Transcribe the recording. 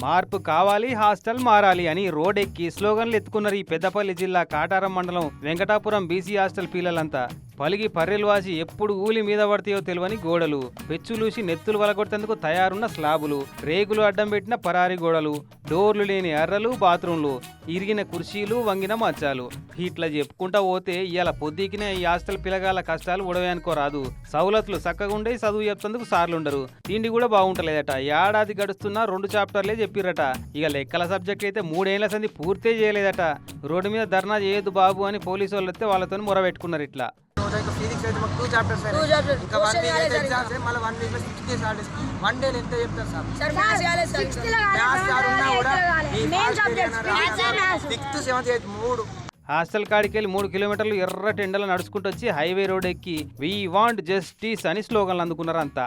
మార్పు కావాలి, హాస్టల్ మారాలి అని రోడ్డెక్కి స్లోగన్లు ఎత్తుకున్నారు ఈ పెద్దపల్లి జిల్లా కాటారం మండలం వెంకటాపురం బీసీ హాస్టల్ పిల్లలంతా. పలిగి పర్రెలు వాసి ఎప్పుడు ఊలి మీద పడతాయో తెలియని గోడలు, పెచ్చులూసి నెత్తులు వలగొట్టేందుకు తయారున్న స్లాబులు, రేకులు అడ్డం పెట్టిన పరారి గోడలు, డోర్లు లేని అర్రలు, బాత్రూంలు, ఇరిగిన కుర్చీలు, వంగిన మంచాలు. ఇట్లా చెప్పుకుంటా పోతే ఇవాళ పొద్దుకినే ఈ హాస్టల్ పిల్లగాళ్ళ కష్టాలు ఉడవే అనుకోరాదు. సౌలతులు చక్కగుండే చదువు చెప్తందుకు సార్లుండరు, తిండి కూడా బాగుంటలేదట. ఏడాది గడుస్తున్నా 2 చాప్టర్లే చెప్పిరట. ఇక లెక్కల సబ్జెక్ట్ అయితే 3 ఏళ్ల సంది పూర్తే చేయలేదట. రోడ్డు మీద ధర్నా చేయొద్దు బాబు అని పోలీసు వాళ్ళు వస్తే వాళ్ళతో మొరబెట్టుకున్నారు. ఇట్లా ఫిజిక్స్ అయితే మాకు 2 చాప్టర్స్ ఇంకా 1 వీక్ అయితే ఎగ్జామ్స్ మళ్ళీ 1 వీక్ లో 6 days హాలిడేస్. 1 డే ఎంత చెప్తారు సార్? మ్యాథ్స్ సార్ ఉన్నా కూడా 6th 7th 8th 3 హాస్టల్ కాడికెళ్ళి 3 కిలోమీటర్లు ఎర్రటి ఎండలు నడుచుకుంటూ వచ్చి హైవే రోడ్ ఎక్కి వి వాంట్ జస్టిస్ అని స్లోగన్లు అందుకున్నారు అంతా.